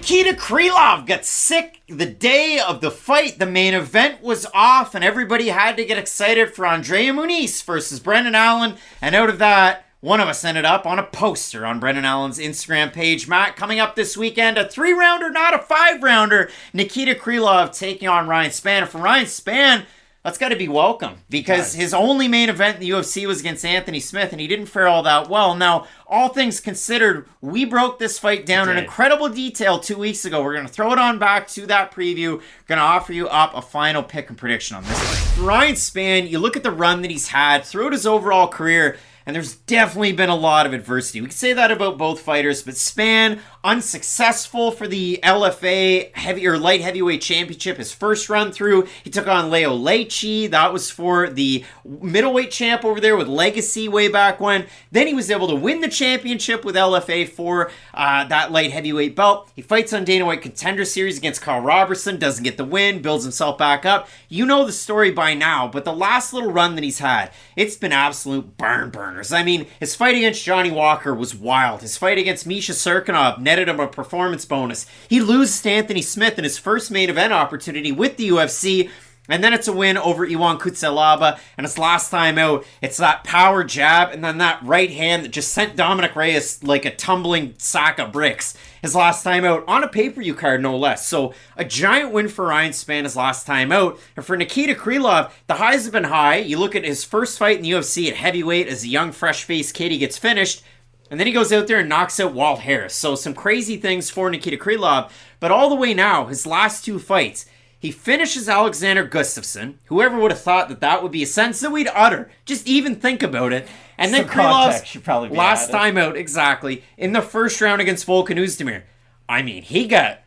Nikita Krylov got sick the day of the fight. The main event was off, and everybody had to get excited for Andrea Muniz versus Brendan Allen. And out of that, one of us ended up on a poster on Brendan Allen's Instagram page. Matt, coming up this weekend, a 3-rounder, not a 5-rounder. Nikita Krylov taking on Ryan Spann. And for Ryan Spann, that's got to be welcome, because his only main event in the UFC was against Anthony Smith, and he didn't fare all that well. Now, all things considered, we broke this fight down in incredible detail 2 weeks ago. We're going to throw it on back to that preview. Going to offer you up a final pick and prediction on this fight. For Ryan Spann, you look at the run that he's had throughout his overall career, and there's definitely been a lot of adversity. We can say that about both fighters, but Spann, unsuccessful for the LFA light heavyweight championship. His first run through, he took on Leo Leite. That was for the middleweight champ over there with Legacy way back when. Then he was able to win the championship with LFA for that light heavyweight belt. He fights on Dana White Contender Series against Karl Robertson, doesn't get the win, builds himself back up. You know the story by now, but the last little run that he's had, it's been absolute barn burners. I mean, his fight against Johnny Walker was wild. His fight against Misha Serkinov netted him a performance bonus. He loses to Anthony Smith in his first main event opportunity with the UFC, and then it's a win over Iwan Kutselaba, and his last time out, it's that power jab, and then that right hand that just sent Dominic Reyes like a tumbling sack of bricks. His last time out, on a pay-per-view card no less. So, a giant win for Ryan Spann his last time out. And for Nikita Krylov, the highs have been high. You look at his first fight in the UFC at heavyweight as a young, fresh-faced kid, he gets finished. And then he goes out there and knocks out Walt Harris. So, some crazy things for Nikita Krylov. But all the way now, his last two fights, he finishes Alexander Gustafsson. Whoever would have thought that that would be a sentence that we'd utter. Just even think about it. And then Krylov's last time out, exactly, in the first round against Volkan Oezdemir. I mean, he got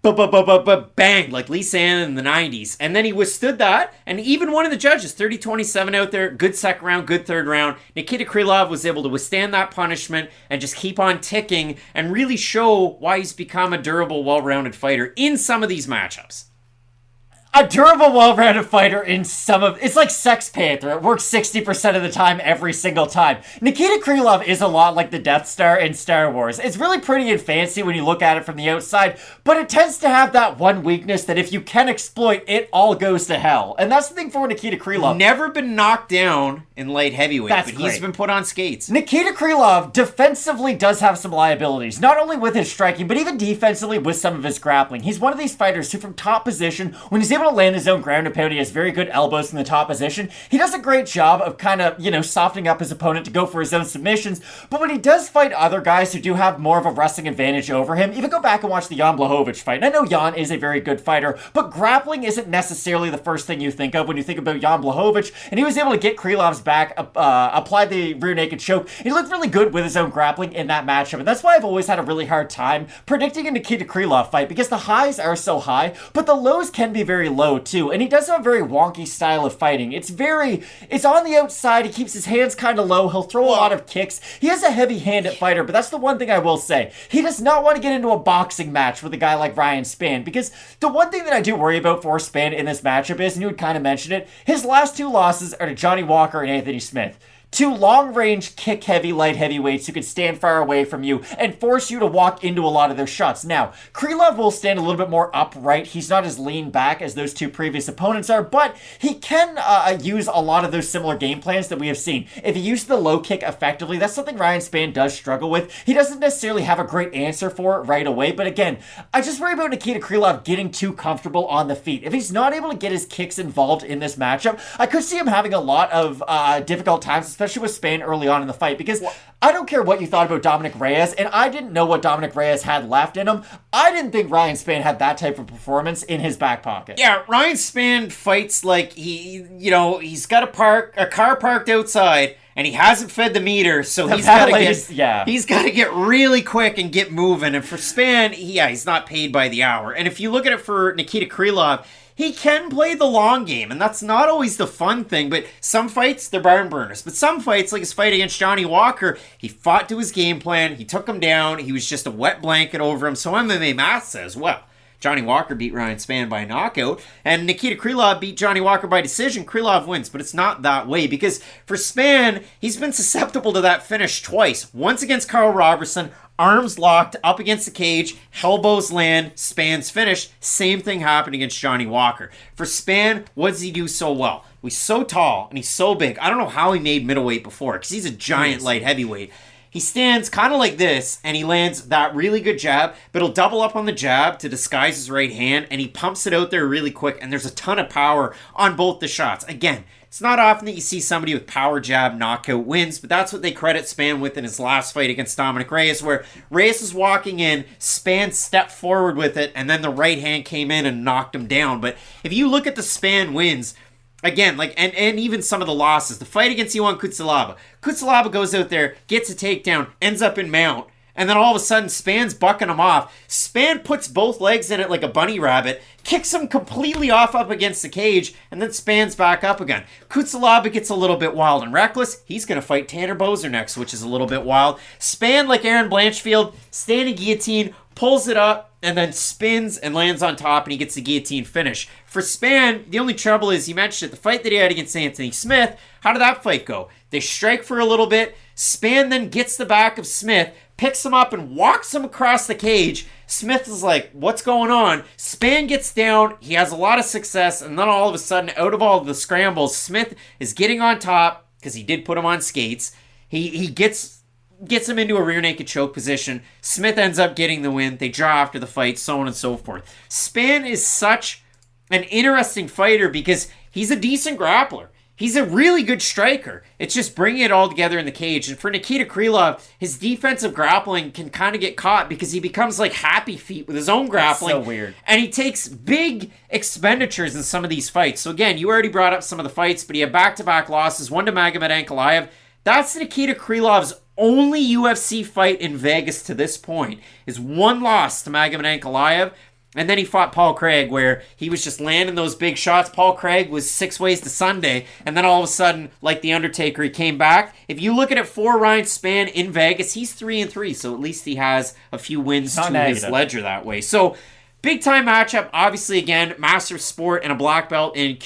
banged like Lisa Ann in the 90s. And then he withstood that. And even one of the judges, 30-27 out there, good second round, good third round. Nikita Krylov was able to withstand that punishment and just keep on ticking and really show why he's become a durable, well-rounded fighter in some of these matchups. A durable, well-rounded fighter in some of... It's like Sex Panther. It works 60% of the time every single time. Nikita Krylov is a lot like the Death Star in Star Wars. It's really pretty and fancy when you look at it from the outside, but it tends to have that one weakness that if you can exploit, it all goes to hell. And that's the thing for Nikita Krylov. Never been knocked down in light heavyweight, but he's been put on skates. Nikita Krylov defensively does have some liabilities, not only with his striking, but even defensively with some of his grappling. He's one of these fighters who from top position, when he's able to land his own ground and pound, he has very good elbows in the top position. He does a great job of kind of, softening up his opponent to go for his own submissions, but when he does fight other guys who do have more of a wrestling advantage over him, even go back and watch the Jan Blachowicz fight. And I know Jan is a very good fighter, but grappling isn't necessarily the first thing you think of when you think about Jan Blachowicz, and he was able to get Krylov's back, apply the rear naked choke. He looked really good with his own grappling in that matchup, and that's why I've always had a really hard time predicting a Nikita Krylov fight, because the highs are so high, but the lows can be very low too, and he does have a very wonky style of fighting. It's on the outside, he keeps his hands kind of low, he'll throw a lot of kicks. He is a heavy-handed fighter, but that's the one thing I will say. He does not want to get into a boxing match with a guy like Ryan Spann, because the one thing that I do worry about for Spann in this matchup is, and you would kind of mention it, his last two losses are to Johnny Walker and Anthony Smith. Two long-range, kick-heavy light heavyweights who can stand far away from you and force you to walk into a lot of their shots. Now, Krylov will stand a little bit more upright. He's not as lean back as those two previous opponents are, but he can use a lot of those similar game plans that we have seen. If he uses the low kick effectively, that's something Ryan Spann does struggle with. He doesn't necessarily have a great answer for it right away, but again, I just worry about Nikita Krylov getting too comfortable on the feet. If he's not able to get his kicks involved in this matchup, I could see him having a lot of difficult times, especially with Spann early on in the fight, because I don't care what you thought about Dominic Reyes, and I didn't know what Dominic Reyes had left in him. I didn't think Ryan Spann had that type of performance in his back pocket. Yeah, Ryan Spann fights like he's got a car parked outside, and he hasn't fed the meter, so he's got to get really quick and get moving. And for Spann, he's not paid by the hour. And if you look at it for Nikita Krylov, he can play the long game, and that's not always the fun thing, but some fights, they're barn burners. But some fights, like his fight against Johnny Walker, he fought to his game plan, he took him down, he was just a wet blanket over him, so MMA math says, well, Johnny Walker beat Ryan Spann by knockout, and Nikita Krylov beat Johnny Walker by decision. Krylov wins, but it's not that way, because for Spann, he's been susceptible to that finish twice. Once against Karl Robertson, arms locked up against the cage, elbows land, Spann's finished. Same thing happened against Johnny Walker. For Spann, what does he do so well? He's so tall and he's so big. I don't know how he made middleweight before, because he's a giant light heavyweight. He stands kind of like this, and he lands that really good jab, but he'll double up on the jab to disguise his right hand, and he pumps it out there really quick, and there's a ton of power on both the shots. Again, it's not often that you see somebody with power jab knockout wins, but that's what they credit Spann with in his last fight against Dominic Reyes, where Reyes was walking in, Spann stepped forward with it, and then the right hand came in and knocked him down. But if you look at the Spann wins, again, and even some of the losses. The fight against Ion Cutelaba. Cutelaba goes out there, gets a takedown, ends up in mount, and then all of a sudden Spann's bucking him off. Spann puts both legs in it like a bunny rabbit, kicks him completely off up against the cage, and then Spann's back up again. Cutelaba gets a little bit wild and reckless. He's going to fight Tanner Boser next, which is a little bit wild. Spann, like Aaron Blanchfield, standing guillotine, pulls it up, and then spins and lands on top, and he gets the guillotine finish. For Spann, the only trouble is, you mentioned it, the fight that he had against Anthony Smith, how did that fight go? They strike for a little bit. Spann then gets the back of Smith, picks him up, and walks him across the cage. Smith is like, what's going on? Spann gets down, he has a lot of success, and then all of a sudden, out of all of the scrambles, Smith is getting on top, because he did put him on skates. He gets him into a rear naked choke position. Smith ends up getting the win. They draw after the fight, so on and so forth. Spann is such an interesting fighter because he's a decent grappler. He's a really good striker. It's just bringing it all together in the cage. And for Nikita Krylov, his defensive grappling can kind of get caught because he becomes like Happy Feet with his own grappling. That's so weird. And he takes big expenditures in some of these fights. So again, you already brought up some of the fights, but he had back-to-back losses. One to Magomed Ankalaev. That's Nikita Krylov's only UFC fight in Vegas to this point, is one loss to Magomed Ankalaev, and then he fought Paul Craig, where he was just landing those big shots. Paul Craig was 6 ways to Sunday, and then all of a sudden, like The Undertaker, he came back. If you look at it for Ryan Spann in Vegas, he's 3-3, so at least he has a few wins to his ledger that way. So, big-time matchup, obviously, again, master of sport and a black belt in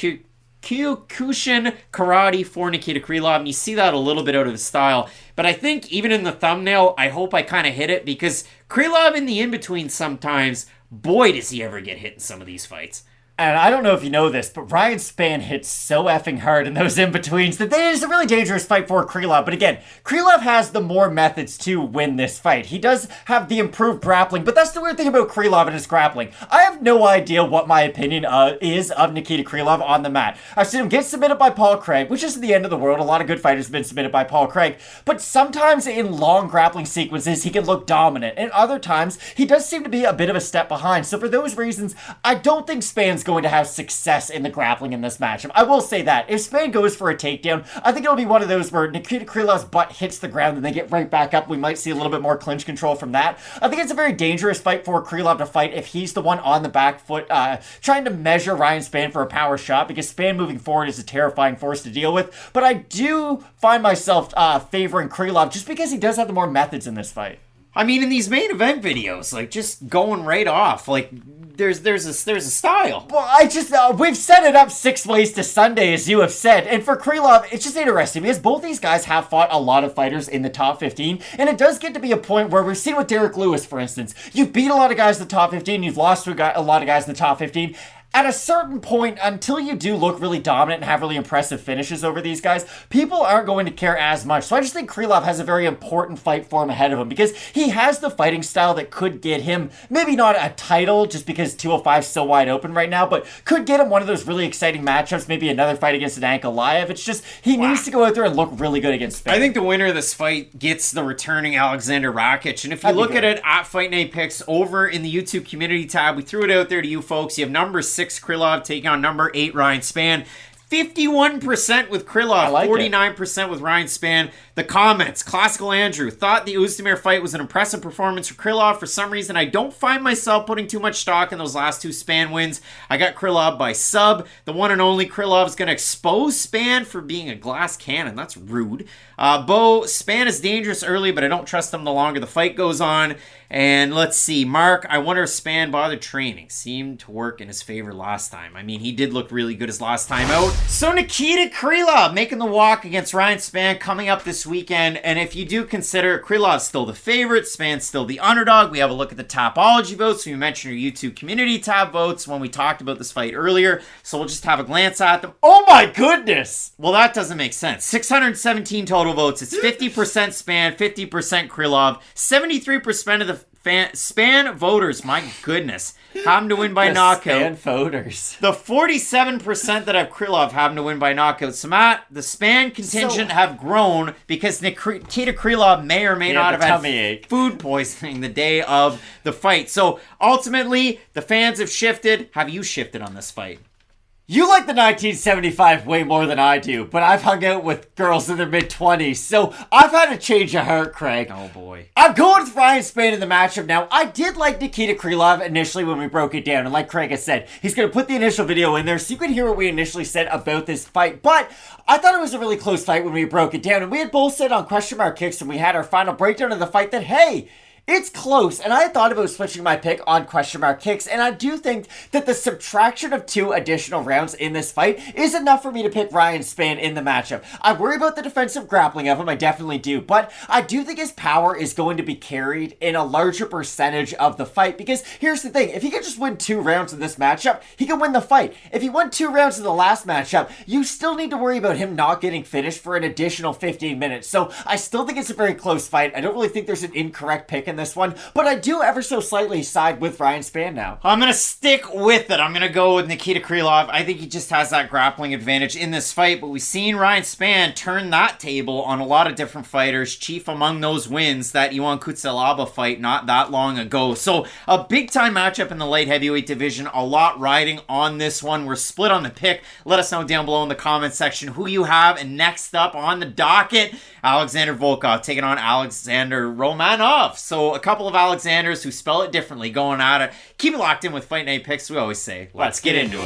Kyokushin karate for Nikita Krylov, and you see that a little bit out of his style. But I think even in the thumbnail, I hope I kind of hit it, because Krylov in the in-between sometimes, boy, does he ever get hit in some of these fights. And I don't know if you know this, but Ryan Spann hits so effing hard in those in-betweens that it is a really dangerous fight for Krylov. But again, Krylov has the more methods to win this fight. He does have the improved grappling, but that's the weird thing about Krylov and his grappling. I have no idea what my opinion is of Nikita Krylov on the mat. I've seen him get submitted by Paul Craig, which is the end of the world. A lot of good fighters have been submitted by Paul Craig. But sometimes in long grappling sequences, he can look dominant. And other times, he does seem to be a bit of a step behind. So for those reasons, I don't think Spann's going to have success in the grappling in this matchup. I will say that. If Spann goes for a takedown, I think it'll be one of those where Nikita Krylov's butt hits the ground and they get right back up. We might see a little bit more clinch control from that. I think it's a very dangerous fight for Krylov to fight if he's the one on the back foot trying to measure Ryan Spann for a power shot, because Spann moving forward is a terrifying force to deal with. But I do find myself favoring Krylov just because he does have the more methods in this fight. I mean, in these main event videos, like, just going right off, like, there's a style. Well, we've set it up 6 ways to Sunday, as you have said, and for Krylov, it's just interesting, because both these guys have fought a lot of fighters in the top 15, and it does get to be a point where we've seen with Derek Lewis, for instance, you've beat a lot of guys in the top 15, you've lost to a lot of guys in the top 15, at a certain point, until you do look really dominant and have really impressive finishes over these guys, people aren't going to care as much. So I just think Krylov has a very important fight for him ahead of him, because he has the fighting style that could get him, maybe not a title, just because 205 is so wide open right now, but could get him one of those really exciting matchups, maybe another fight against an Ankalaev. It's just, he needs to go out there and look really good against Spann. I think the winner of this fight gets the returning Alexander Rakic, and if you look at it at Fight Night Picks over in the YouTube community tab, we threw it out there to you folks. You have number 6 Krylov taking on number 8 Ryan Spann. 51% with Krylov, like 49% with Ryan Spann. The comments, Classical Andrew, thought the Oezdemir fight was an impressive performance for Krylov. For some reason, I don't find myself putting too much stock in those last 2 Spann wins. I got Krylov by sub. The one and only Krylov is going to expose Spann for being a glass cannon. That's rude. Spann is dangerous early, but I don't trust him the longer the fight goes on. And let's see, Mark, I wonder if Spann bothered training. Seemed to work in his favor last time. I mean, he did look really good his last time out. So Nikita Krylov making the walk against Ryan Spann coming up this weekend. And if you do consider Krylov's still the favorite, Spann's still the underdog, we have a look at the Tapology votes. We mentioned your YouTube community tab votes when we talked about this fight earlier. So we'll just have a glance at them. Oh my goodness! Well, that doesn't make sense. 617 total votes. It's 50% Spann, 50% Krylov, 73% of the Spann voters, my goodness, have him to win by knockout. Spann voters. The 47% that have Krylov have him to win by knockout. So Matt, the Spann contingent have grown because Nikita Krylov may or may not have had food poisoning the day of the fight. So ultimately, the fans have shifted. Have you shifted on this fight? You like the 1975 way more than I do, but I've hung out with girls in their mid-20s, so I've had a change of heart, Craig. Oh, boy. I'm going with Ryan Spann in the matchup now. I did like Nikita Krylov initially when we broke it down, and like Craig has said, he's going to put the initial video in there so you can hear what we initially said about this fight, but I thought it was a really close fight when we broke it down, and we had both said on question mark kicks when we had our final breakdown of the fight that, hey, it's close, and I had thought about switching my pick on question mark kicks, and I do think that the subtraction of 2 additional rounds in this fight is enough for me to pick Ryan Spann in the matchup. I worry about the defensive grappling of him, I definitely do, but I do think his power is going to be carried in a larger percentage of the fight, because here's the thing, if he can just win 2 rounds in this matchup, he can win the fight. If he won 2 rounds in the last matchup, you still need to worry about him not getting finished for an additional 15 minutes, so I still think it's a very close fight. I don't really think there's an incorrect pick in this one, but I do ever so slightly side with Ryan Spann now. I'm going to stick with it. I'm going to go with Nikita Krylov. I think he just has that grappling advantage in this fight, but we've seen Ryan Spann turn that table on a lot of different fighters, chief among those wins that Ion Cutelaba fight not that long ago. So a big-time matchup in the light heavyweight division, a lot riding on this one. We're split on the pick. Let us know down below in the comments section who you have. And next up on the docket, Alexander Volkov taking on Alexander Romanov. So a couple of Alexanders who spell it differently going at it. Keep it locked in with Fight Night Picks. We always say, let's get into it.